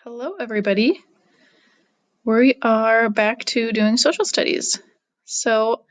Hello, everybody. We are back to doing social studies. So,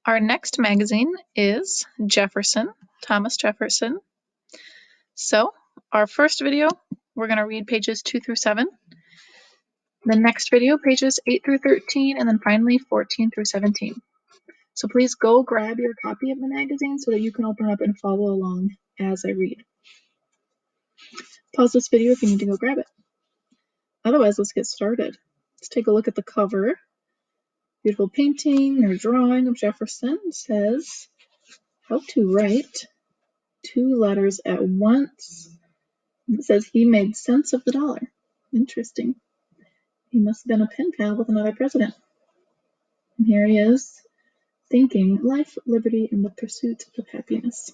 our next magazine is Jefferson, Thomas Jefferson. So, our first video, we're going to read pages 2 through 7. The next video, pages 8 through 13, and then finally 14 through 17. So, please go grab your copy of the magazine so that you can open it up and follow along as I read. Pause this video if you need to go grab it. Otherwise, let's get started. Let's take a look at the cover. Beautiful painting or drawing of Jefferson. It says how to write 2 letters at once. It says he made sense of the dollar. Interesting. He must have been a pen pal with another president. And here he is thinking life, liberty, and the pursuit of happiness.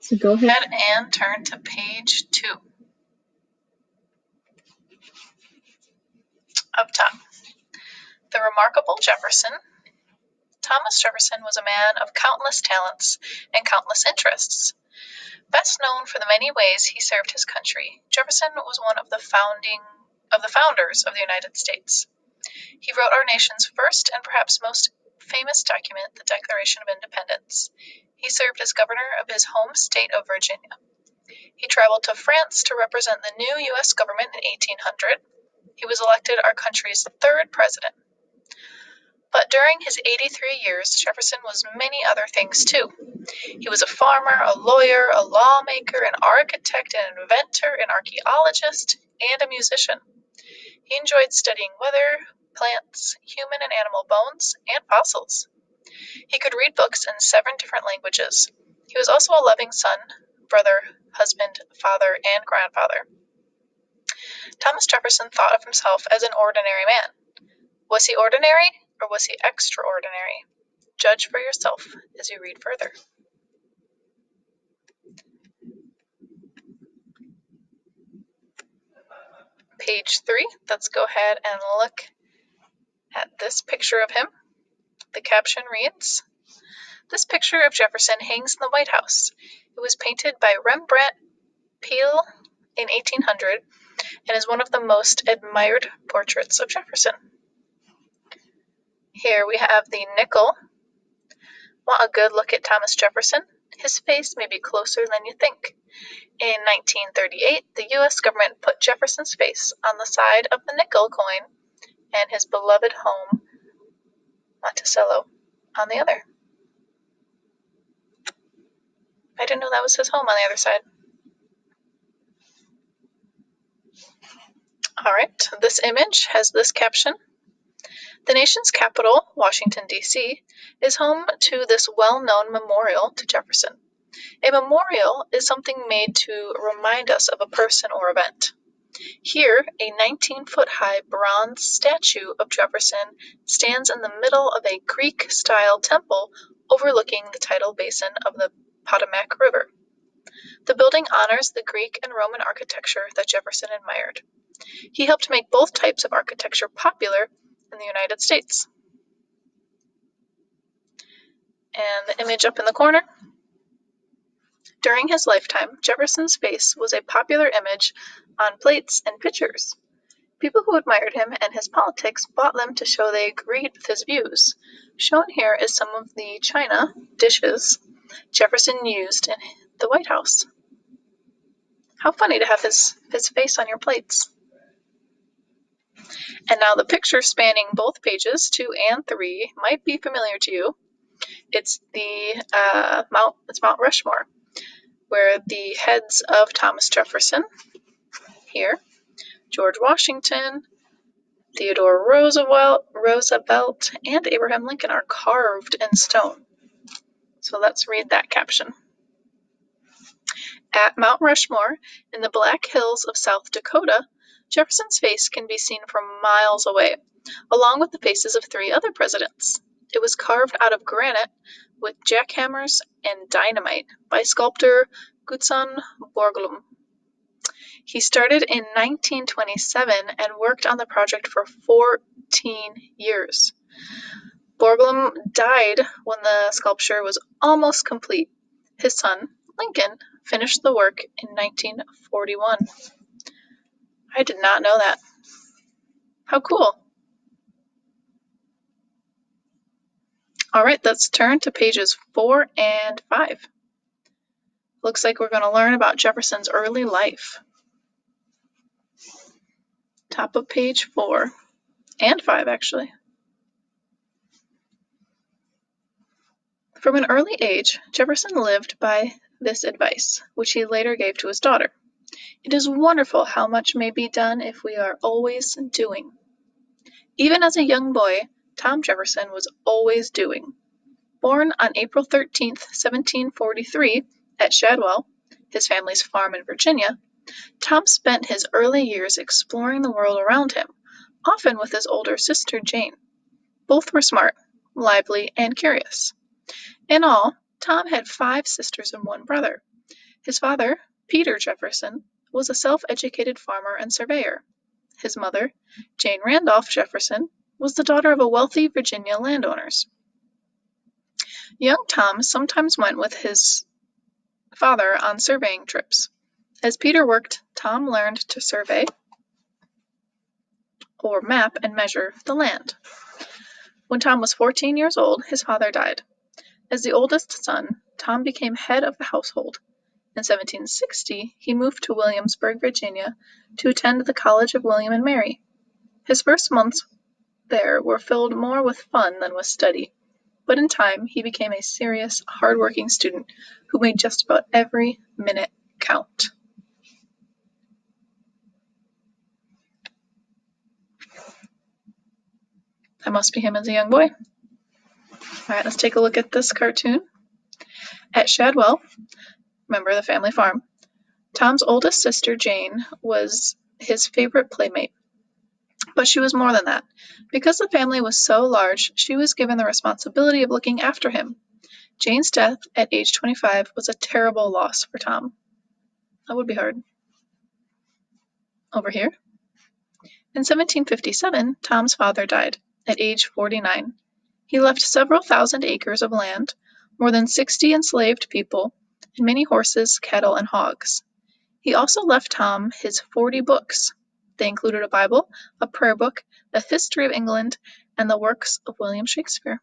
So go ahead and turn to page 2. Up top. The remarkable Jefferson. Thomas Jefferson was a man of countless talents and countless interests. Best known for the many ways he served his country, Jefferson was one of the founders of the United States. He wrote our nation's first and perhaps most famous document, the Declaration of Independence. He served as governor of his home state of Virginia. He traveled to France to represent the new U.S. government in 1800. He was elected our country's 3rd president. But during his 83 years, Jefferson was many other things too. He was a farmer, a lawyer, a lawmaker, an architect, an inventor, an archaeologist, and a musician. He enjoyed studying weather, plants, human and animal bones, and fossils. He could read books in 7 different languages. He was also a loving son, brother, husband, father, and grandfather. Thomas Jefferson thought of himself as an ordinary man. Was he ordinary, or was he extraordinary? Judge for yourself as you read further. Page 3, let's go ahead and look at this picture of him. The caption reads, "This picture of Jefferson hangs in the White House. It was painted by Rembrandt Peale in 1800 and is one of the most admired portraits of Jefferson." Here we have the nickel. Want a good look at Thomas Jefferson? His face may be closer than you think. In 1938, the U.S. government put Jefferson's face on the side of the nickel coin and his beloved home, Monticello, on the other. I didn't know that was his home on the other side. All right, this image has this caption. The nation's capital, Washington, D.C., is home to this well-known memorial to Jefferson. A memorial is something made to remind us of a person or event. Here, a 19-foot-high bronze statue of Jefferson stands in the middle of a Greek-style temple overlooking the tidal basin of the Potomac River. The building honors the Greek and Roman architecture that Jefferson admired. He helped make both types of architecture popular in the United States. And the image up in the corner. During his lifetime, Jefferson's face was a popular image on plates and pictures. People who admired him and his politics bought them to show they agreed with his views. Shown here is some of the china dishes Jefferson used in the White House. How funny to have his face on your plates. And now the picture spanning both pages 2 and 3 might be familiar to you. It's Mount Rushmore, where the heads of Thomas Jefferson, here, George Washington, Theodore Roosevelt, and Abraham Lincoln are carved in stone. So let's read that caption. At Mount Rushmore, in the Black Hills of South Dakota, Jefferson's face can be seen from miles away, along with the faces of 3 other presidents. It was carved out of granite with jackhammers and dynamite by sculptor Gutzon Borglum. He started in 1927 and worked on the project for 14 years. Borglum died when the sculpture was almost complete. His son, Lincoln, finished the work in 1941. I did not know that. How cool. All right, let's turn to pages 4 and 5. Looks like we're going to learn about Jefferson's early life. Top of page 4 and 5, actually. From an early age, Jefferson lived by this advice, which he later gave to his daughter. It is wonderful how much may be done if we are always doing. Even as a young boy, Tom Jefferson was always doing. Born on April 13th, 1743, at Shadwell, his family's farm in Virginia, Tom spent his early years exploring the world around him, often with his older sister Jane. Both were smart, lively, and curious. In all, Tom had 5 sisters and 1 brother. His father, Peter Jefferson, was a self-educated farmer and surveyor. His mother, Jane Randolph Jefferson, was the daughter of a wealthy Virginia landowners. Young Tom sometimes went with his father on surveying trips. As Peter worked, Tom learned to survey, or map and measure, the land. When Tom was 14 years old, his father died. As the oldest son, Tom became head of the household. In 1760, he moved to Williamsburg, Virginia, to attend the College of William and Mary. His first months there were filled more with fun than with study, but in time he became a serious, hard-working student who made just about every minute count. That must be him as a young boy. All right, let's take a look at this cartoon. At Shadwell, remember the family farm, Tom's oldest sister, Jane, was his favorite playmate. But she was more than that. Because the family was so large, she was given the responsibility of looking after him. Jane's death at age 25 was a terrible loss for Tom. That would be hard. Over here. In 1757, Tom's father died at age 49. He left several thousand acres of land, more than 60 enslaved people, and many horses, cattle, and hogs. He also left Tom his 40 books. They included a Bible, a prayer book, a history of England, and the works of William Shakespeare.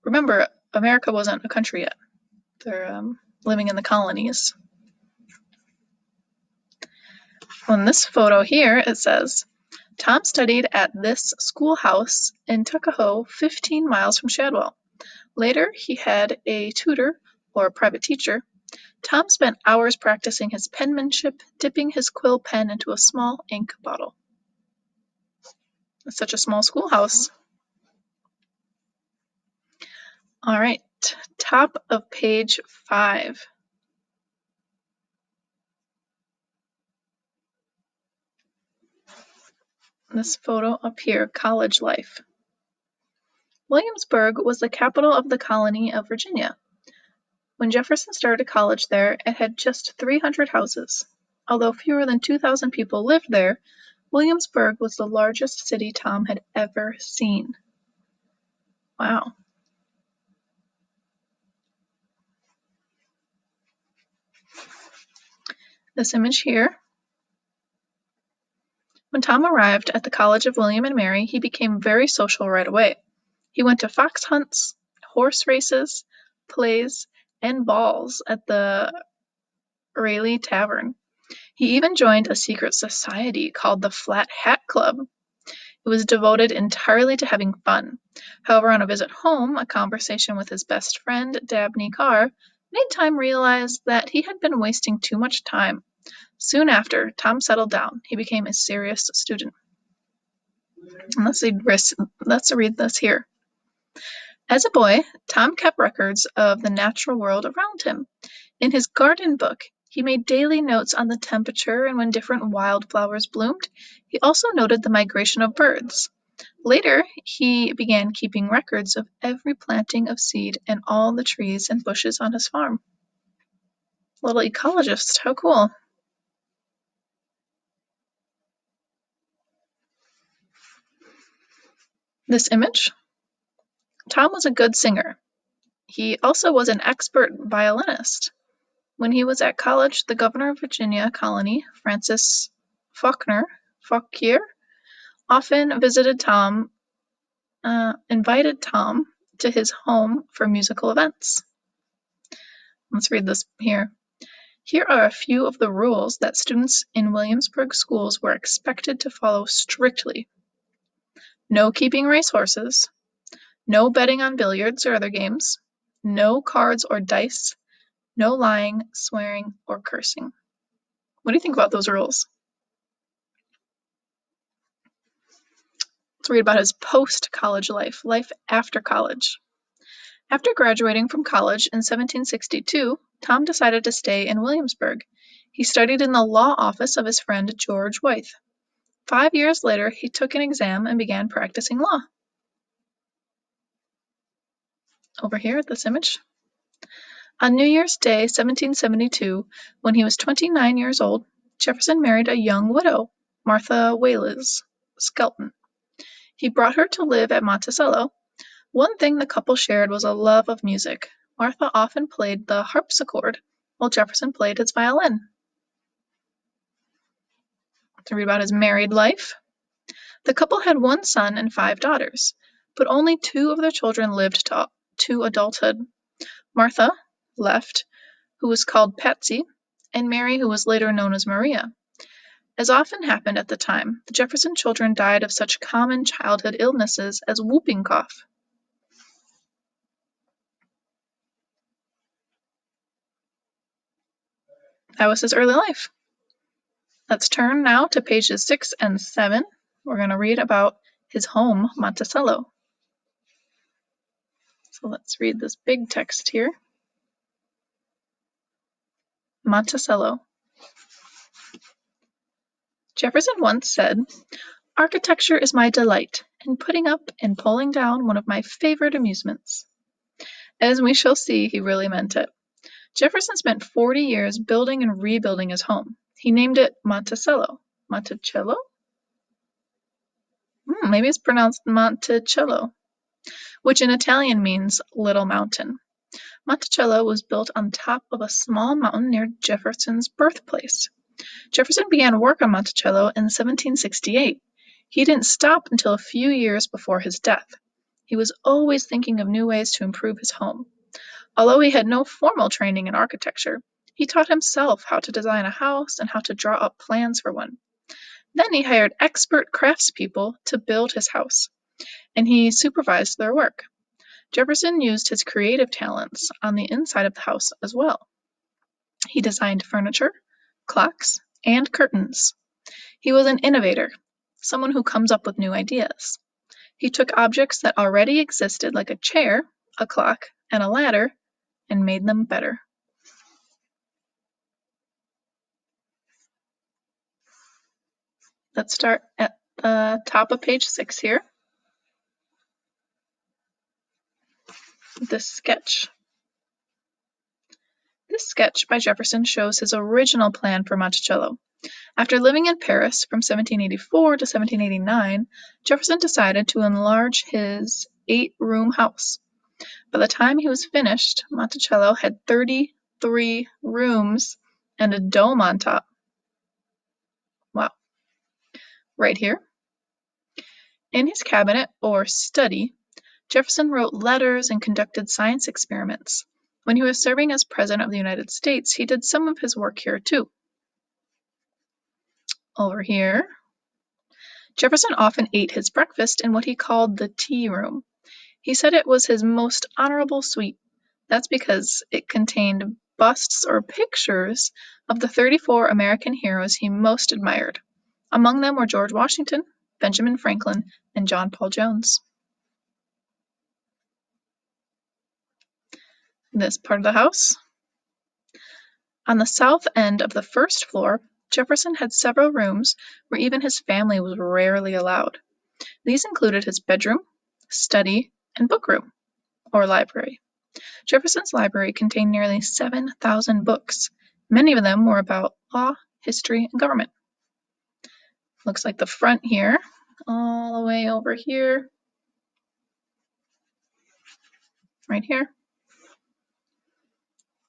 Remember, America wasn't a country yet. They're living in the colonies. On this photo here, it says, Tom studied at this schoolhouse in Tuckahoe, 15 miles from Shadwell. Later, he had a tutor, or a private teacher. Tom spent hours practicing his penmanship, dipping his quill pen into a small ink bottle. It's such a small schoolhouse. All right, top of page 5. This photo up here, college life. Williamsburg was the capital of the colony of Virginia. When Jefferson started college there, it had just 300 houses. Although fewer than 2,000 people lived there, Williamsburg was the largest city Tom had ever seen. Wow. This image here. When Tom arrived at the College of William and Mary, he became very social right away. He went to fox hunts, horse races, plays, and balls at the Raleigh Tavern. He even joined a secret society called the Flat Hat Club. It was devoted entirely to having fun. However, on a visit home, a conversation with his best friend, Dabney Carr, made Tom realize that he had been wasting too much time. Soon after, Tom settled down. He became a serious student. And let's read this here. As a boy, Tom kept records of the natural world around him. In his garden book, he made daily notes on the temperature and when different wildflowers bloomed. He also noted the migration of birds. Later, he began keeping records of every planting of seed and all the trees and bushes on his farm. Little ecologist, how cool. This image Tom was a good singer. He also was an expert violinist. When he was at college, the governor of Virginia colony, Francis Fauquier, often invited Tom to his home for musical events. Let's read this here. Here are a few of the rules that students in Williamsburg schools were expected to follow strictly. No keeping racehorses. No betting on billiards or other games. No cards or dice. No lying, swearing, or cursing. What do you think about those rules? Let's read about his post-college life after college. After graduating from college in 1762, Tom decided to stay in Williamsburg. He studied in the law office of his friend George Wythe. 5 years later, he took an exam and began practicing law. Over here at this image. On New Year's Day, 1772, when he was 29 years old, Jefferson married a young widow, Martha Wayles Skelton. He brought her to live at Monticello. One thing the couple shared was a love of music. Martha often played the harpsichord, while Jefferson played his violin. To read about his married life. The couple had one son and 5 daughters, but only 2 of their children lived to adulthood. Martha left, who was called Patsy, and Mary, who was later known as Maria. As often happened at the time, the Jefferson children died of such common childhood illnesses as whooping cough. That was his early life. Let's turn now to pages 6 and 7. We're going to read about his home, Monticello. So let's read this big text here. Monticello. Jefferson once said, "Architecture is my delight, and putting up and pulling down one of my favorite amusements." As we shall see, he really meant it. Jefferson spent 40 years building and rebuilding his home. He named it Monticello. Monticello? Maybe it's pronounced Monticello, which in Italian means little mountain. Monticello was built on top of a small mountain near Jefferson's birthplace. Jefferson began work on Monticello in 1768. He didn't stop until a few years before his death. He was always thinking of new ways to improve his home. Although he had no formal training in architecture, he taught himself how to design a house and how to draw up plans for one. Then he hired expert craftspeople to build his house, and he supervised their work. Jefferson used his creative talents on the inside of the house as well. He designed furniture, clocks, and curtains. He was an innovator, someone who comes up with new ideas. He took objects that already existed, like a chair, a clock, and a ladder, and made them better. Let's start at the top of page 6 here. This sketch. This sketch by Jefferson shows his original plan for Monticello. After living in Paris from 1784 to 1789, Jefferson decided to enlarge his 8-room house. By the time he was finished, Monticello had 33 rooms and a dome on top. Wow. Right here. In his cabinet, or study, Jefferson wrote letters and conducted science experiments. When he was serving as President of the United States, he did some of his work here too. Over here, Jefferson often ate his breakfast in what he called the tea room. He said it was his most honorable suite. That's because it contained busts or pictures of the 34 American heroes he most admired. Among them were George Washington, Benjamin Franklin, and John Paul Jones. This part of the house. On the south end of the first floor, Jefferson had several rooms where even his family was rarely allowed. These included his bedroom, study, and book room, or library. Jefferson's library contained nearly 7,000 books. Many of them were about law, history, and government. Looks like the front here, all the way over here. right here.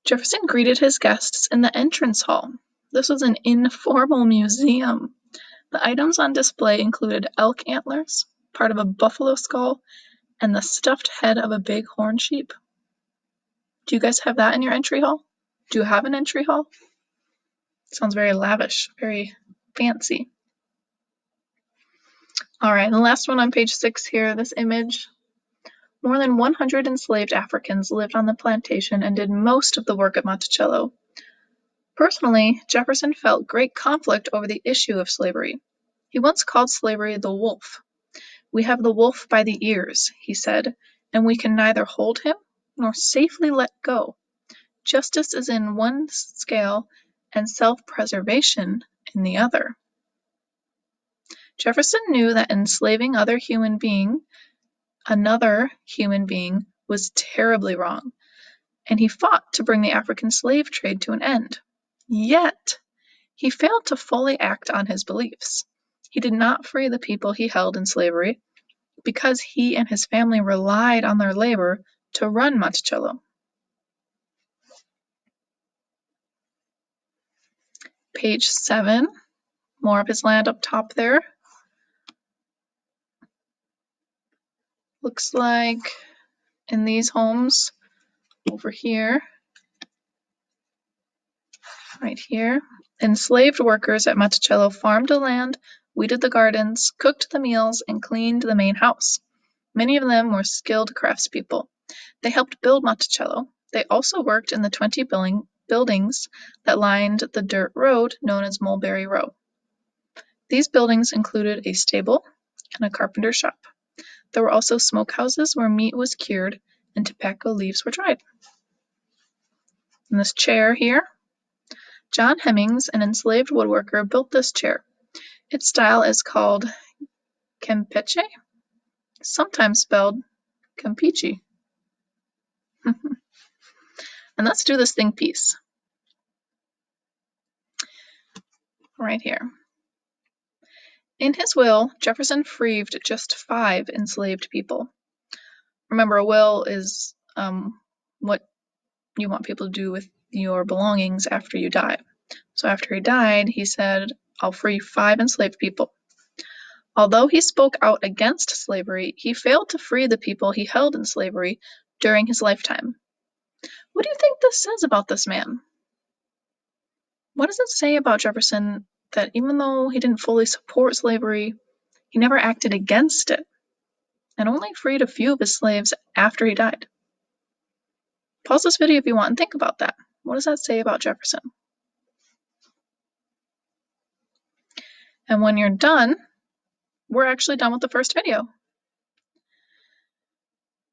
Jefferson greeted his guests in the entrance hall. This was an informal museum. The items on display included elk antlers, part of a buffalo skull, and the stuffed head of a bighorn sheep. Do you guys have that in your entry hall? Do you have an entry hall? Sounds very lavish, very fancy. All right, the last one on page 6 here, this image. More than 100 enslaved Africans lived on the plantation and did most of the work at Monticello. Personally, Jefferson felt great conflict over the issue of slavery. He once called slavery the wolf. "We have the wolf by the ears," he said, "and we can neither hold him nor safely let go. Justice is in one scale and self-preservation in the other." Jefferson knew that enslaving another human being was terribly wrong, and he fought to bring the African slave trade to an end. Yet, he failed to fully act on his beliefs. He did not free the people he held in slavery because he and his family relied on their labor to run Monticello. Page 7, more of his land up top there. Looks like in these homes over here, right here, enslaved workers at Monticello farmed the land, weeded the gardens, cooked the meals, and cleaned the main house. Many of them were skilled craftspeople. They helped build Monticello. They also worked in the 20 buildings that lined the dirt road known as Mulberry Row. These buildings included a stable and a carpenter shop. There were also smokehouses where meat was cured and tobacco leaves were dried. In this chair here, John Hemmings, an enslaved woodworker, built this chair. Its style is called Campeche, sometimes spelled Campeche. And let's do this thing piece. Right here. In his will, Jefferson freed just 5 enslaved people. Remember, a will is what you want people to do with your belongings after you die. So after he died, he said, "I'll free 5 enslaved people." Although he spoke out against slavery, he failed to free the people he held in slavery during his lifetime. What do you think this says about this man? What does it say about Jefferson that even though he didn't fully support slavery, he never acted against it and only freed a few of his slaves after he died? Pause this video if you want and think about that. What does that say about Jefferson? And when you're done, we're actually done with the first video.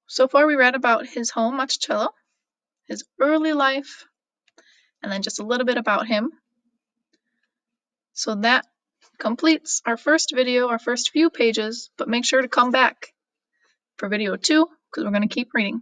So far we read about his home, Monticello, his early life, and then just a little bit about him. So that completes our first video, our first few pages, but make sure to come back for video 2 because we're going to keep reading.